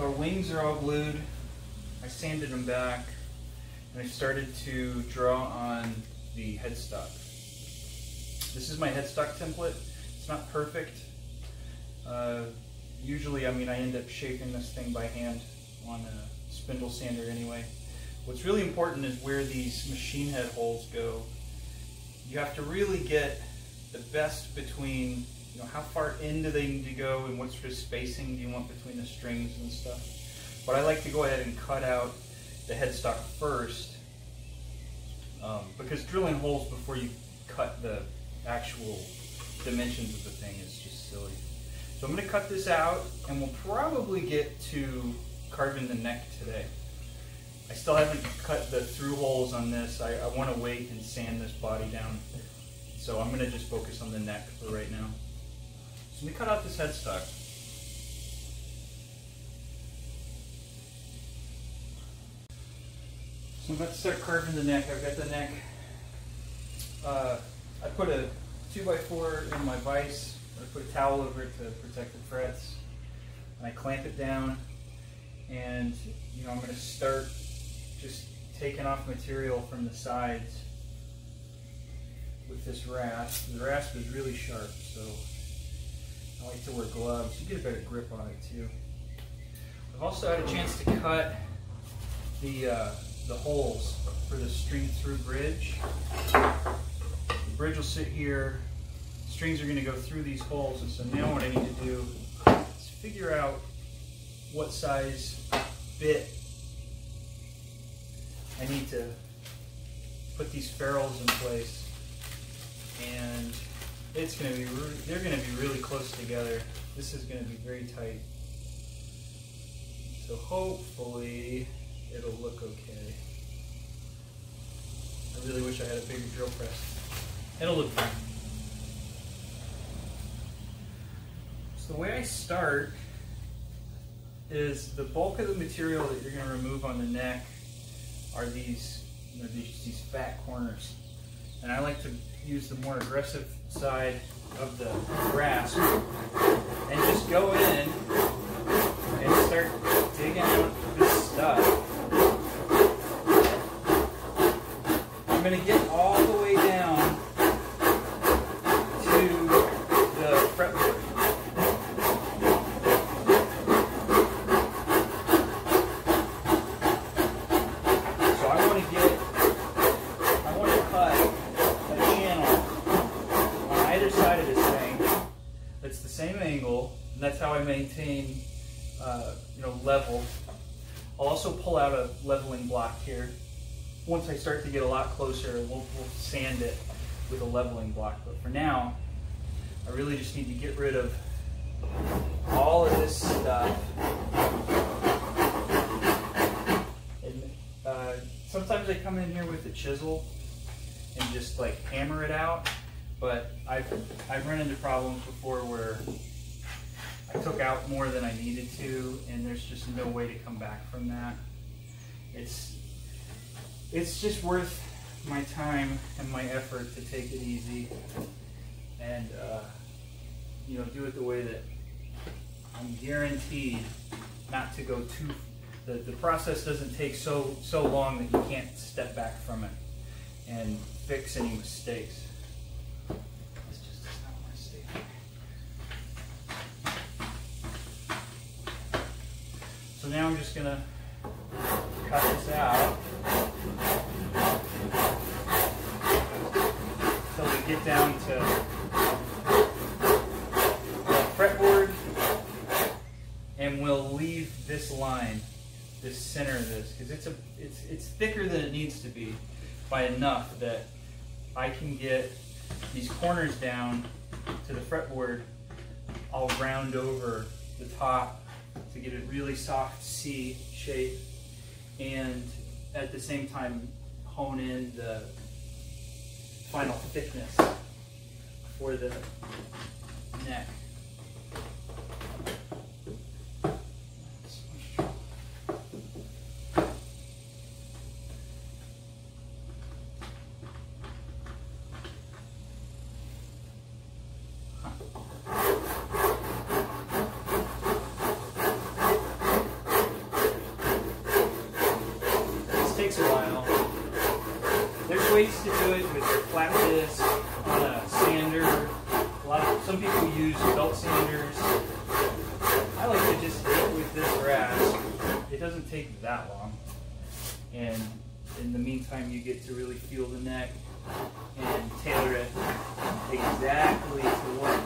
our wings are all glued. I sanded them back, and I started to draw on the headstock. This is my headstock template. It's not perfect. Usually, I mean, I end up shaping this thing by hand on a spindle sander anyway. What's really important is where these machine head holes go. You have to really get the best between, you know, how far in do they need to go and what sort of spacing do you want between the strings and stuff. But I like to go ahead and cut out the headstock first, because drilling holes before you cut the actual dimensions of the thing is just silly. So I'm going to cut this out, and we'll probably get to carving the neck today. I still haven't cut the through holes on this. I want to wait and sand this body down. So I'm going to just focus on the neck for right now. So let me cut out this headstock. So I'm about to start carving the neck. I've got the neck. I put a 2x4 in my vise. I put a towel over it to protect the frets. And I clamp it down. And you know, I'm going to start just taking off material from the sides with this rasp. The rasp is really sharp, so I like to wear gloves. You get a better grip on it too. I've also had a chance to cut the holes for the string through bridge. The bridge will sit here. Strings are going to go through these holes, and so now what I need to do is figure out what size bit I need to put these ferrules in place, and it's going to be they're going to be really close together. This is going to be very tight, so hopefully it'll look okay. I really wish I had a bigger drill press. It'll look fine. So the way I start is the bulk of the material that you're going to remove on the neck are these, you know, these fat corners. And I like to use the more aggressive side of the rasp and just go in and start digging out this stuff. I'm going to get all the way down to the fretboard. And that's how I maintain, you know, level. I'll also pull out a leveling block here. Once I start to get a lot closer, we'll sand it with a leveling block. But for now, I really just need to get rid of all of this stuff. And sometimes I come in here with a chisel and just like hammer it out. But I've run into problems before where I took out more than I needed to, and there's just no way to come back from that. It's just worth my time and my effort to take it easy and you know, do it the way that I'm guaranteed not to go too. The process doesn't take so long that you can't step back from it and fix any mistakes. So now I'm just going to cut this out until we get down to the fretboard, and we'll leave this line, this center of this, because it's thicker than it needs to be by enough that I can get these corners down to the fretboard. I'll round over the top to get a really soft C shape, and at the same time hone in the final thickness for the neck. flap this on a sander. Some people use belt sanders. I like to just hit it with this rasp. It doesn't take that long. And in the meantime, you get to really feel the neck and tailor it exactly to what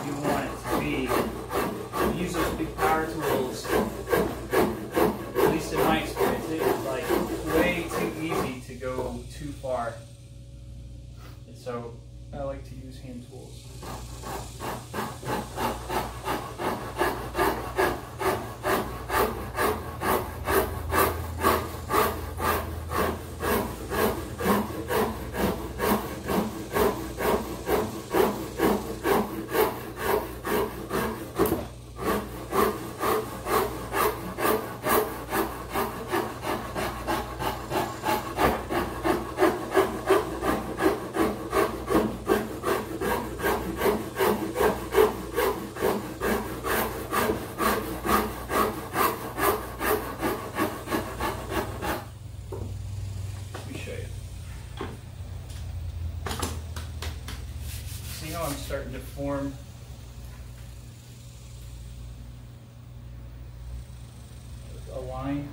you want it to be. Use those big power tools. At least in my experience, it is like way too easy to go too far. And so I like to use hand tools. See how I'm starting to form a line?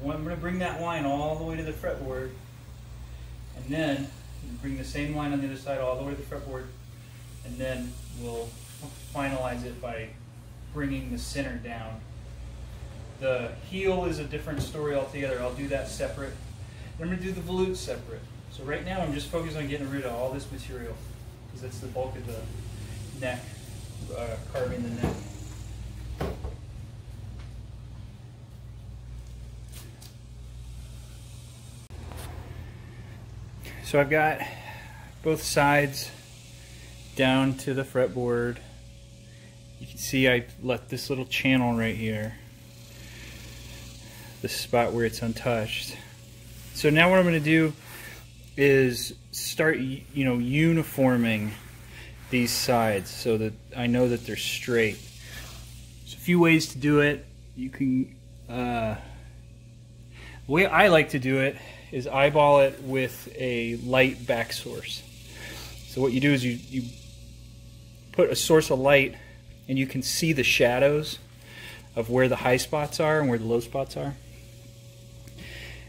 Well, I'm going to bring that line all the way to the fretboard, and then bring the same line on the other side all the way to the fretboard, and then we'll finalize it by bringing the center down. The heel is a different story altogether. I'll do that separate. Then I'm going to do the volute separate. So right now I'm just focused on getting rid of all this material, because that's the bulk of the neck, carving the neck. So I've got both sides down to the fretboard. You can see I left this little channel right here, the spot where it's untouched. So now what I'm going to do is start, uniforming these sides so that I know that they're straight. There's a few ways to do it. You can, the way I like to do it is eyeball it with a light back source. So what you do is you put a source of light, and you can see the shadows of where the high spots are and where the low spots are.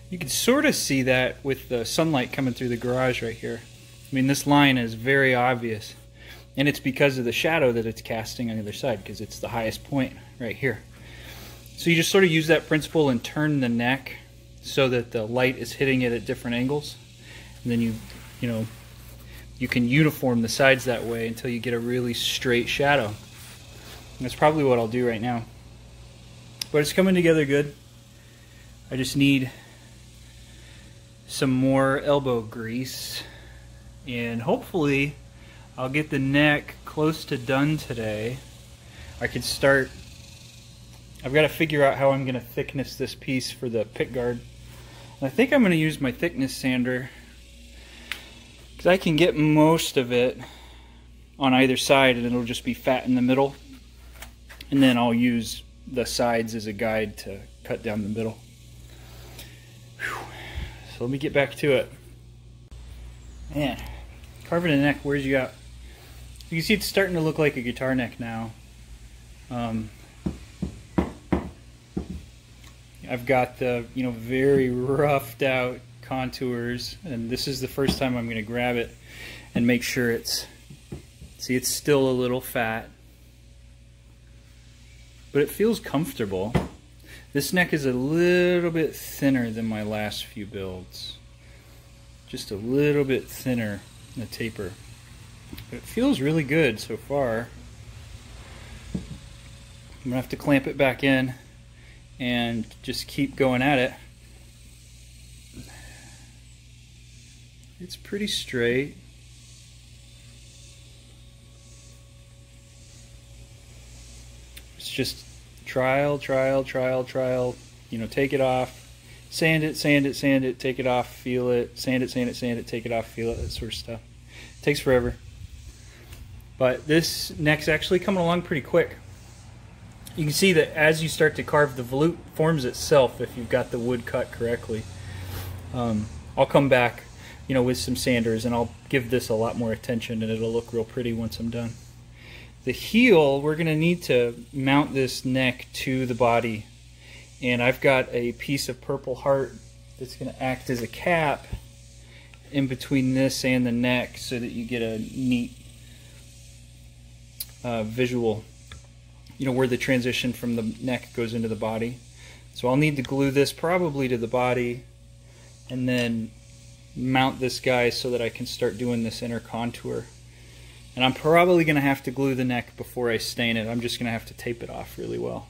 You can sort of see that with the sunlight coming through the garage right here. I mean, this line is very obvious, and it's because of the shadow that it's casting on the other side, because it's the highest point right here. So you just sort of use that principle and turn the neck so that the light is hitting it at different angles, and then you can uniform the sides that way until you get a really straight shadow. And that's probably what I'll do right now. But it's coming together good. I just need some more elbow grease, and hopefully I'll get the neck close to done today. I could start, I've got to figure out how I'm going to thickness this piece for the pick guard. And I think I'm going to use my thickness sander, because I can get most of it on either side and it'll just be fat in the middle, and then I'll use the sides as a guide to cut down the middle. Whew. So let me get back to it. Man, carving a neck, where's you got? You can see it's starting to look like a guitar neck now. I've got the very roughed out contours, and this is the first time I'm going to grab it and make sure it's still a little fat, but it feels comfortable. This neck is a little bit thinner than my last few builds, just a little bit thinner in the taper, but it feels really good so far. I'm gonna have to clamp it back in and just keep going at it. It's pretty straight. It's just trial, take it off, sand it, take it off, feel it, sand it, take it off, feel it, that sort of stuff. It takes forever. But this neck's actually coming along pretty quick. You can see that as you start to carve, the volute forms itself if you've got the wood cut correctly. I'll come back you know, with some sanders, and I'll give this a lot more attention and it'll look real pretty once I'm done. The heel, we're going to need to mount this neck to the body, and I've got a piece of purple heart that's going to act as a cap in between this and the neck so that you get a neat visual, you know, where the transition from the neck goes into the body. So I'll need to glue this probably to the body and then mount this guy so that I can start doing this inner contour. And I'm probably going to have to glue the neck before I stain it. I'm just going to have to tape it off really well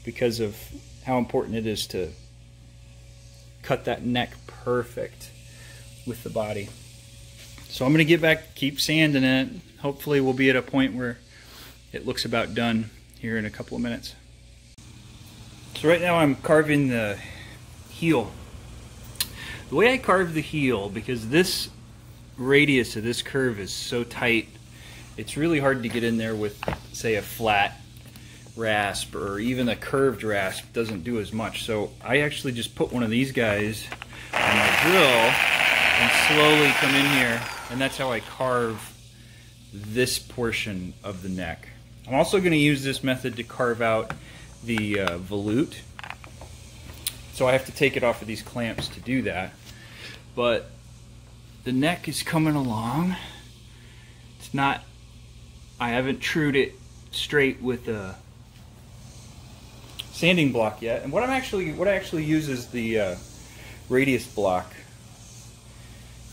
because of how important it is to cut that neck perfect with the body. So I'm going to get back, keep sanding it. Hopefully we'll be at a point where it looks about done here in a couple of minutes. So right now I'm carving the heel. The way I carve the heel, because this radius of this curve is so tight, it's really hard to get in there with, say, a flat rasp, or even a curved rasp doesn't do as much. So I actually just put one of these guys on my drill and slowly come in here, and that's how I carve this portion of the neck. I'm also going to use this method to carve out the volute. So I have to take it off of these clamps to do that. But the neck is coming along. It's not, I haven't trued it straight with a sanding block yet. And what I actually use is the radius block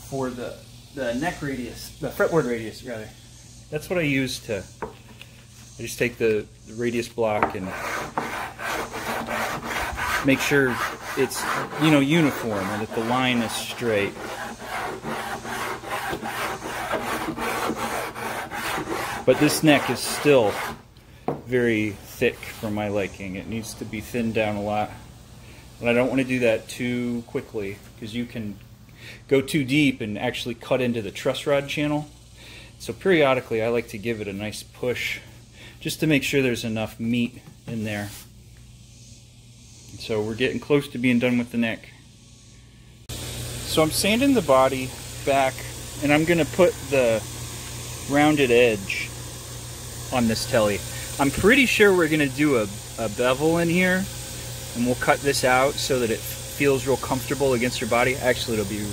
for the neck radius, the fretboard radius rather. That's what I use to, I just take the radius block and make sure it's, you know, uniform and that the line is straight. But this neck is still very thick for my liking. It needs to be thinned down a lot. And I don't want to do that too quickly because you can go too deep and actually cut into the truss rod channel. So periodically I like to give it a nice push just to make sure there's enough meat in there. So we're getting close to being done with the neck. So I'm sanding the body back, and I'm going to put the rounded edge on this telly. I'm pretty sure we're going to do a bevel in here, and we'll cut this out so that it feels real comfortable against your body. Actually, it'll be,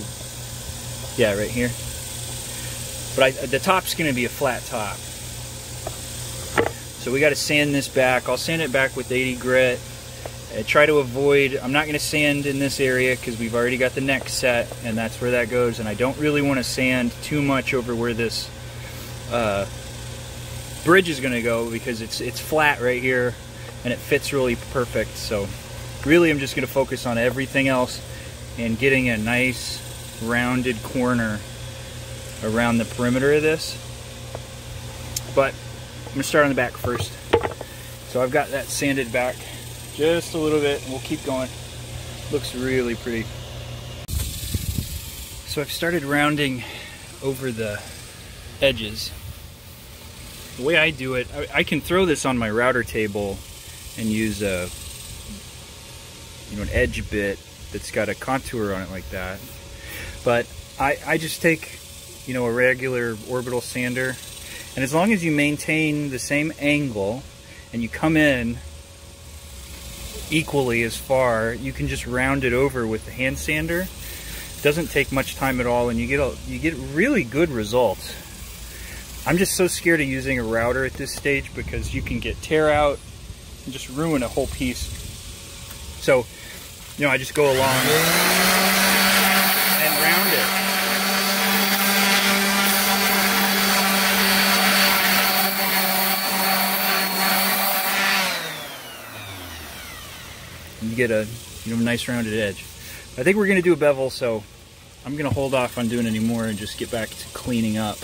yeah, right here. But the top's going to be a flat top. So we got to sand this back. I'll sand it back with 80 grit. Try to avoid, I'm not going to sand in this area because we've already got the neck set and that's where that goes, and I don't really want to sand too much over where this bridge is going to go because it's flat right here and it fits really perfect. So really I'm just going to focus on everything else and getting a nice rounded corner around the perimeter of this. But I'm going to start on the back first. So I've got that sanded back just a little bit, and we'll keep going. Looks really pretty. So I've started rounding over the edges. The way I do it, I can throw this on my router table and use a, you know, an edge bit that's got a contour on it like that. But I just take, you know, a regular orbital sander, and as long as you maintain the same angle and you come in equally as far, you can just round it over with the hand sander. It doesn't take much time at all, and you get really good results. I'm just so scared of using a router at this stage because you can get tear out and just ruin a whole piece. So, you know, I just go along and round it. You get a, you know, nice rounded edge. I think we're going to do a bevel, so I'm going to hold off on doing any more and just get back to cleaning up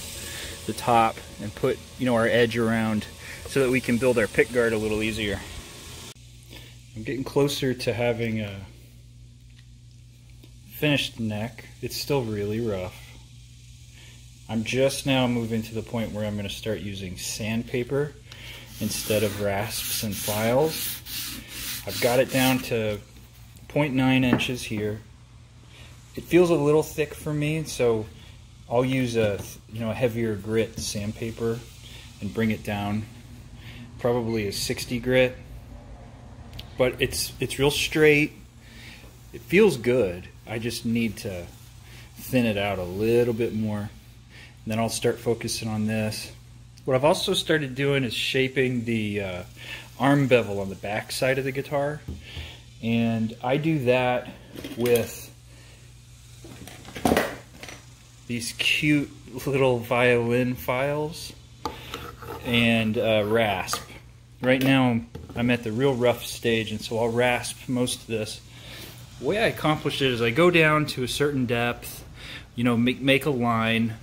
the top and put, you know, our edge around so that we can build our pick guard a little easier. I'm getting closer to having a finished neck. It's still really rough. I'm just now moving to the point where I'm going to start using sandpaper instead of rasps and files. I've got it down to 0.9 inches here, It feels a little thick for me, so I'll use a heavier grit sandpaper and bring it down. Probably a 60 grit, but it's real straight. It feels good. I just need to thin it out a little bit more. And then I'll start focusing on this. What I've also started doing is shaping the arm bevel on the back side of the guitar. And I do that with these cute little violin files and rasp. Right now I'm at the real rough stage, and so I'll rasp most of this. The way I accomplish it is I go down to a certain depth, make a line,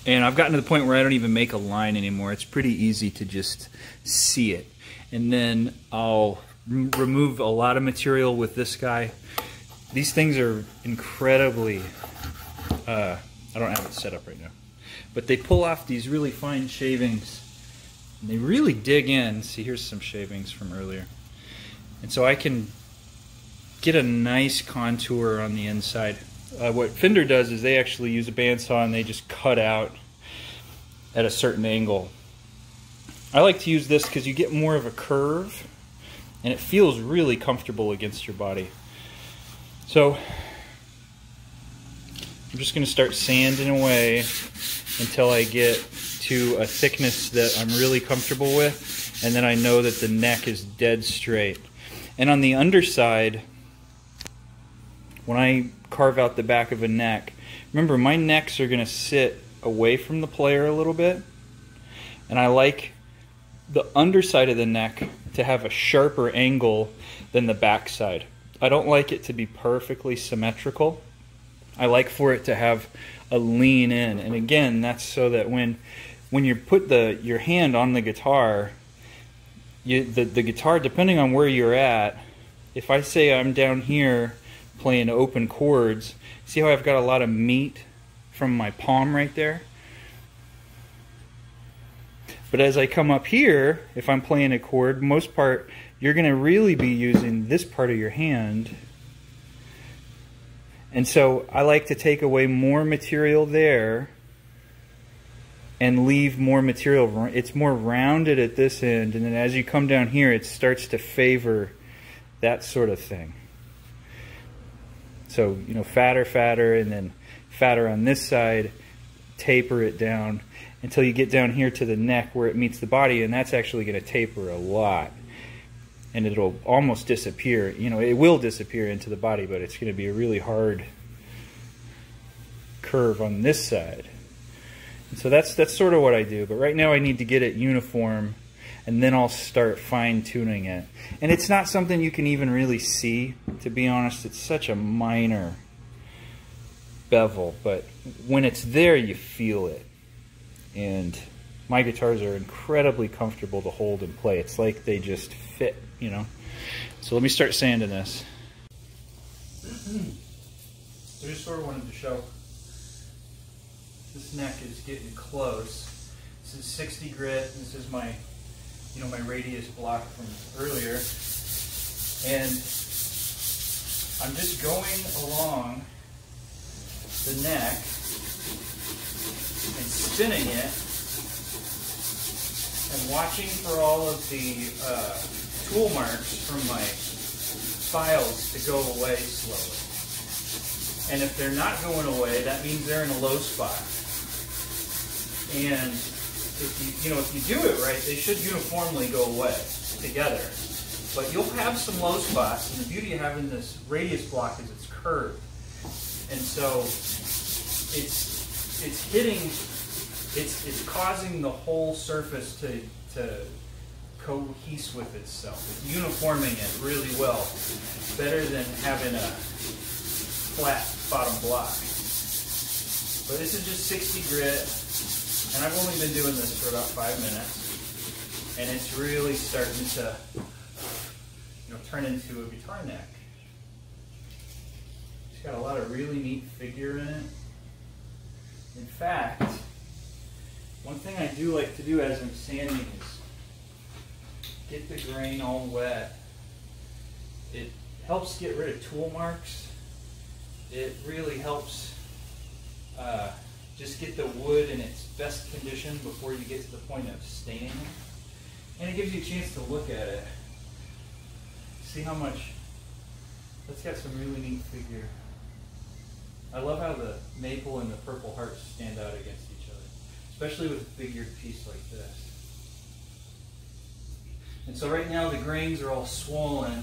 and I've gotten to the point where I don't even make a line anymore. It's pretty easy to just see it. And then I'll remove a lot of material with this guy. These things are incredibly, I don't have it set up right now, but they pull off these really fine shavings, and they really dig in. See, here's some shavings from earlier. And so I can get a nice contour on the inside. What Fender does is they actually use a bandsaw and they just cut out at a certain angle. I like to use this because you get more of a curve and it feels really comfortable against your body. So I'm just going to start sanding away until I get to a thickness that I'm really comfortable with, and then I know that the neck is dead straight. And on the underside, when I carve out the back of a neck, remember my necks are going to sit away from the player a little bit, and I like the underside of the neck to have a sharper angle than the back side. I don't like it to be perfectly symmetrical. I like for it to have a lean in, and again, that's so that when you put your hand on the guitar, the guitar, depending on where you're at, if I say I'm down here playing open chords, see how I've got a lot of meat from my palm right there? But as I come up here, if I'm playing a chord, most part, you're going to really be using this part of your hand. And so I like to take away more material there and leave more material. It's more rounded at this end, and then as you come down here, it starts to favor that sort of thing. So, fatter, and then fatter on this side, taper it down until you get down here to the neck where it meets the body, and that's actually going to taper a lot. And it'll almost disappear. It will disappear into the body, but it's going to be a really hard curve on this side. And so that's sort of what I do. But right now I need to get it uniform, and then I'll start fine-tuning it. And it's not something you can even really see, to be honest. It's such a minor bevel, but when it's there, you feel it. And my guitars are incredibly comfortable to hold and play. It's like they just fit, So let me start sanding this. So I just sort of wanted to show this neck is getting close. This is 60 grit. This is my, my radius block from earlier. And I'm just going along the neck and spinning it and watching for all of the tool marks from my files to go away slowly. And if they're not going away, that means they're in a low spot. And if you do it right, they should uniformly go away together. But you'll have some low spots, and the beauty of having this radius block is it's curved. And so it's causing the whole surface to cohese with itself. It's uniforming it really well. Better than having a flat bottom block. But this is just 60 grit, and I've only been doing this for about 5 minutes, and it's really starting to turn into a guitar neck. It's got a lot of really neat figure in it. In fact, one thing I do like to do as I'm sanding is get the grain all wet. It helps get rid of tool marks. it really helps just get the wood in its best condition before you get to the point of staining it. And it gives you a chance to look at it. See how much, that's got some really neat figure. I love how the maple and the purple hearts stand out against each other, especially with a figured piece like this. And so right now the grains are all swollen.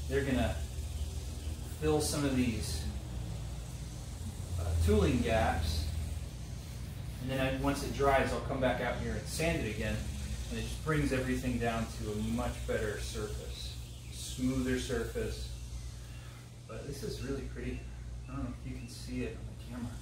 They're gonna fill some of these tooling gaps. And then once it dries, I'll come back out here and sand it again. And it just brings everything down to a much better surface, smoother surface. But this is really pretty. I don't know if you can see it on the camera.